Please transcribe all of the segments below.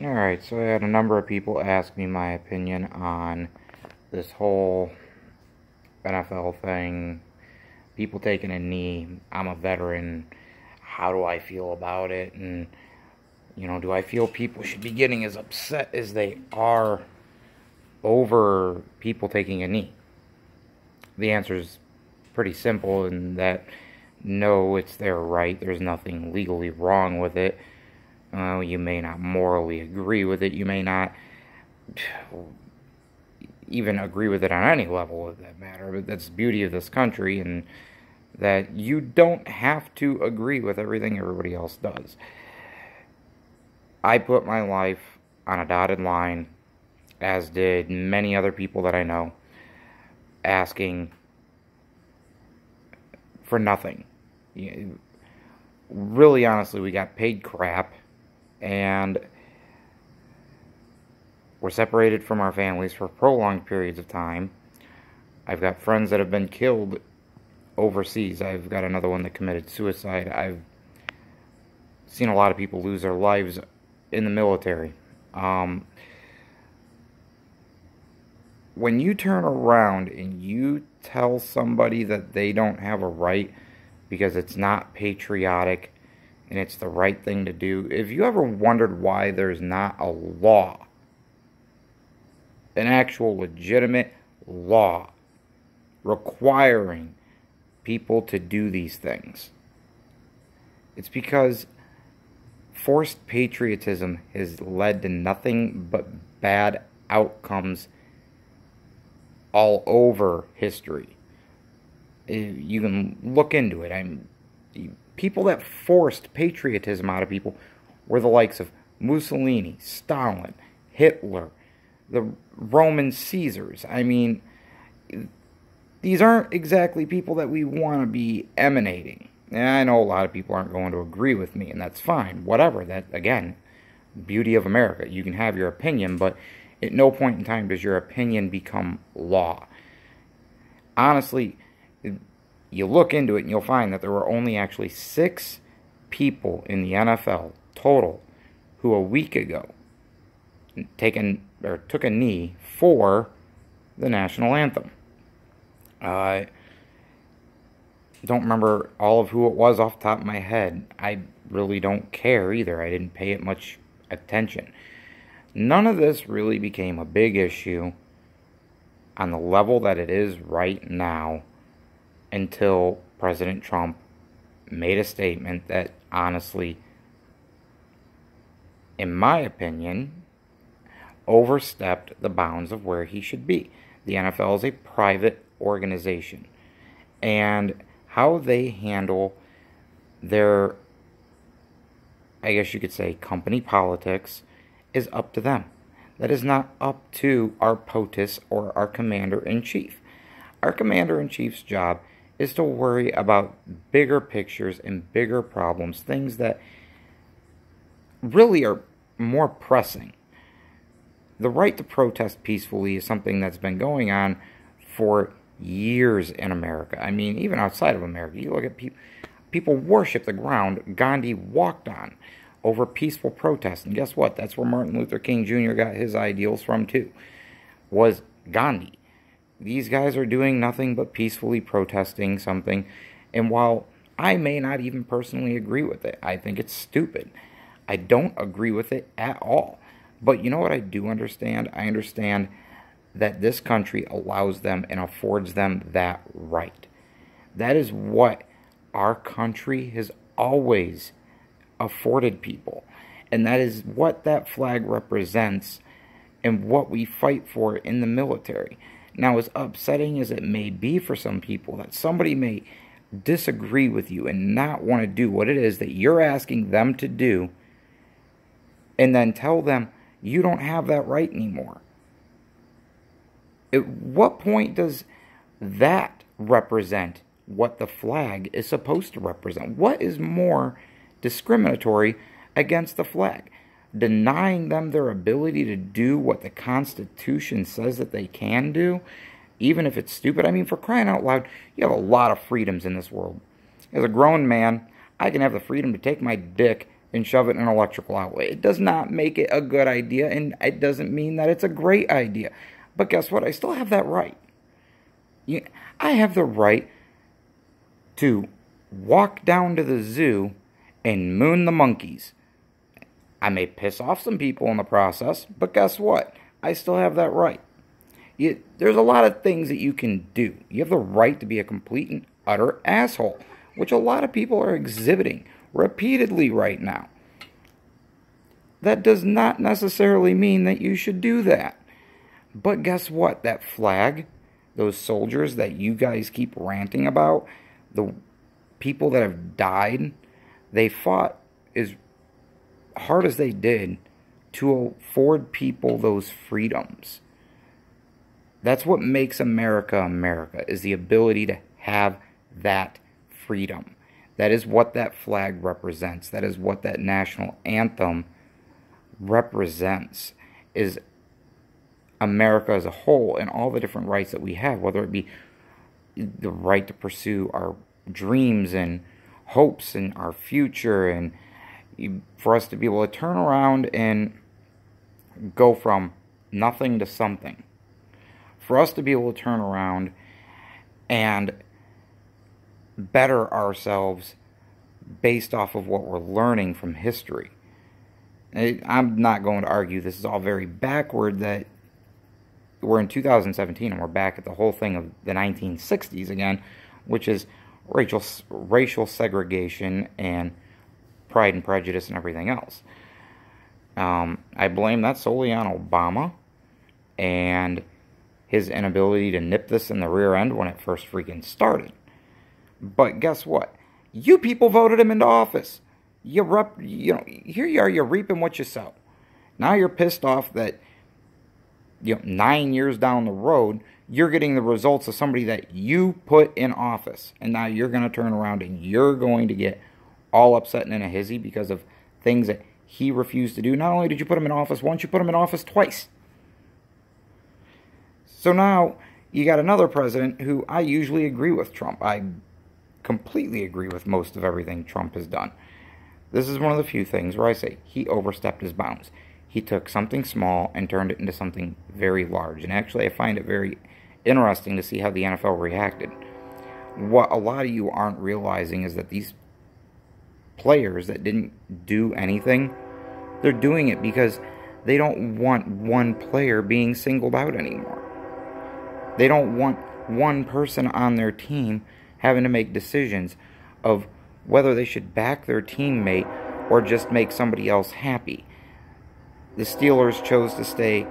Alright, so I had a number of people ask me my opinion on this whole NFL thing, people taking a knee. I'm a veteran. How do I feel about it? And, do I feel people should be getting as upset as they are over people taking a knee? The answer is pretty simple in that no, it's their right. There's nothing legally wrong with it. You may not morally agree with it. You may not even agree with it on any level of that matter. But that's the beauty of this country, and that you don't have to agree with everything everybody else does. I put my life on a dotted line, as did many other people that I know, asking for nothing. Really, honestly, we got paid crap, and we're separated from our families for prolonged periods of time. I've got friends that have been killed overseas. I've got another one that committed suicide. I've seen a lot of people lose their lives in the military. When you turn around and you tell somebody that they don't have a right because it's not patriotic and it's the right thing to do, if you ever wondered why there's not a law, an actual legitimate law requiring people to do these things, it's because forced patriotism has led to nothing but bad outcomes all over history. You can look into it. People that forced patriotism out of people were the likes of Mussolini, Stalin, Hitler, the Roman Caesars. These aren't exactly people that we want to be emanating. And I know a lot of people aren't going to agree with me, and that's fine. Whatever. That, again, beauty of America. You can have your opinion, but at no point in time does your opinion become law. Honestly, you look into it and you'll find that there were only actually 6 people in the NFL total who a week ago took a knee for the national anthem. I don't remember all of who it was off the top of my head. I really don't care either. I didn't pay it much attention. None of this really became a big issue on the level that it is right now until President Trump made a statement that, honestly, in my opinion, overstepped the bounds of where he should be. The NFL is a private organization, and how they handle their, I guess you could say, company politics is up to them. That is not up to our POTUS or our Commander-in-Chief. Our Commander-in-Chief's job is to worry about bigger pictures and bigger problems, things that really are more pressing. The right to protest peacefully is something that's been going on for years in America. Even outside of America. You look at people worship the ground Gandhi walked on over peaceful protest. And guess what? That's where Martin Luther King Jr. got his ideals from too, was Gandhi. These guys are doing nothing but peacefully protesting something. And while I may not even personally agree with it, I think it's stupid. I don't agree with it at all. But you know what I do understand? I understand that this country allows them and affords them that right. That is what our country has always afforded people. And that is what that flag represents and what we fight for in the military. Now, as upsetting as it may be for some people, that somebody may disagree with you and not want to do what it is that you're asking them to do, and then tell them you don't have that right anymore. At what point does that represent what the flag is supposed to represent? What is more discriminatory against the flag? Denying them their ability to do what the Constitution says that they can do, even if it's stupid? For crying out loud, you have a lot of freedoms in this world. As a grown man, I can have the freedom to take my dick and shove it in an electrical outlet. It does not make it a good idea, and it doesn't mean that it's a great idea. But guess what? I still have that right. I have the right to walk down to the zoo and moon the monkeys. I may piss off some people in the process, but guess what? I still have that right. There's a lot of things that you can do. You have the right to be a complete and utter asshole, which a lot of people are exhibiting repeatedly right now. That does not necessarily mean that you should do that. But guess what? That flag, those soldiers that you guys keep ranting about, the people that have died, they fought as hard as they did to afford people those freedoms. That's what makes America America, is the ability to have that freedom. That is what that flag represents. That is what that national anthem represents, is America as a whole and all the different rights that we have, whether it be the right to pursue our dreams and hopes and our future, and for us to be able to turn around and go from nothing to something. For us to be able to turn around and better ourselves based off of what we're learning from history. I'm not going to argue this is all very backward, that we're in 2017 and we're back at the whole thing of the 1960s again, which is racial segregation and Pride and Prejudice and everything else. I blame that solely on Obama and his inability to nip this in the rear end when it first freaking started. But guess what? You people voted him into office. Here you are, you're reaping what you sow. Now you're pissed off that 9 years down the road, you're getting the results of somebody that you put in office. And now you're going to turn around and you're going to get all upset and in a hizzy because of things that he refused to do. Not only did you put him in office once, you put him in office twice. So now you got another president who I usually agree with Trump. I completely agree with most of everything Trump has done. This is one of the few things where I say he overstepped his bounds. He took something small and turned it into something very large. And actually, I find it very interesting to see how the NFL reacted. What a lot of you aren't realizing is that these players that didn't do anything, they're doing it because they don't want one player being singled out anymore. They don't want one person on their team having to make decisions of whether they should back their teammate or just make somebody else happy. The Steelers chose to stay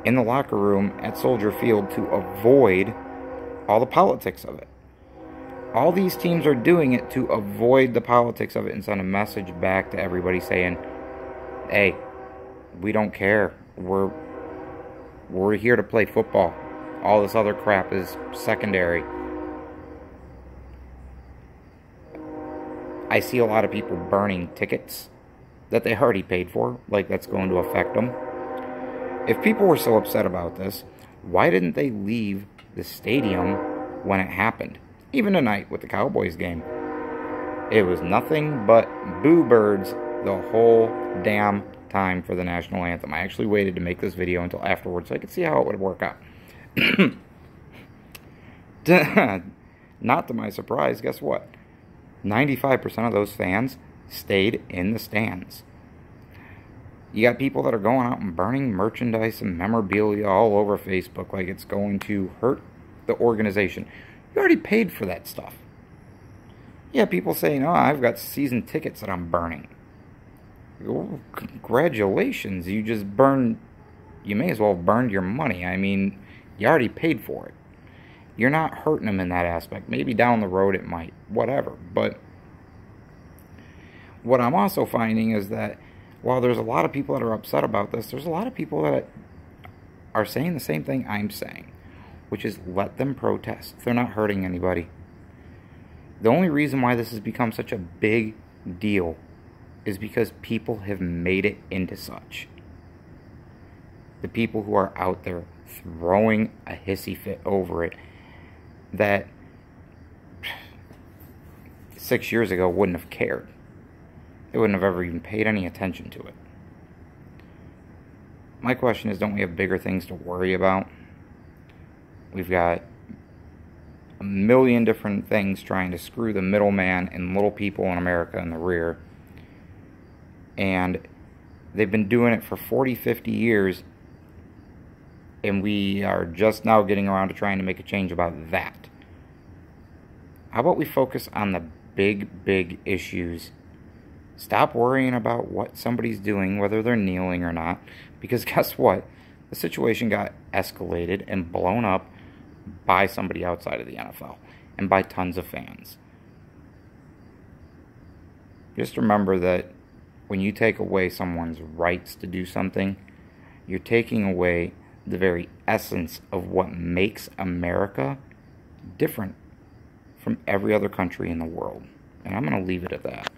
in the locker room at Soldier Field to avoid all the politics of it. All these teams are doing it to avoid the politics of it and send a message back to everybody saying, hey, we don't care. We're here to play football. All this other crap is secondary. I see a lot of people burning tickets that they already paid for, like that's going to affect them. If people were so upset about this, why didn't they leave the stadium when it happened? Even tonight with the Cowboys game. It was nothing but boo birds the whole damn time for the national anthem. I actually waited to make this video until afterwards so I could see how it would work out. Not to my surprise, guess what? 95% of those fans stayed in the stands. You got people that are going out and burning merchandise and memorabilia all over Facebook like it's going to hurt the organization. You already paid for that stuff. Yeah, people saying, oh, I've got season tickets that I'm burning. Oh, congratulations, you just burned, you may as well have burned your money. I mean, you already paid for it. You're not hurting them in that aspect. Maybe down the road it might, whatever. But what I'm also finding is that while there's a lot of people that are upset about this, there's a lot of people that are saying the same thing I'm saying, which is let them protest. They're not hurting anybody. The only reason why this has become such a big deal is because people have made it into such. The people who are out there throwing a hissy fit over it that 6 years ago wouldn't have cared. they wouldn't have ever even paid any attention to it. My question is, don't we have bigger things to worry about? We've got a million different things trying to screw the middleman and little people in America in the rear. And they've been doing it for 40, 50 years. And we are just now getting around to trying to make a change about that. How about we focus on the big, big issues? Stop worrying about what somebody's doing, whether they're kneeling or not. Because guess what? The situation got escalated and blown up by somebody outside of the NFL and by tons of fans. Just remember that when you take away someone's rights to do something, you're taking away the very essence of what makes America different from every other country in the world. And I'm going to leave it at that.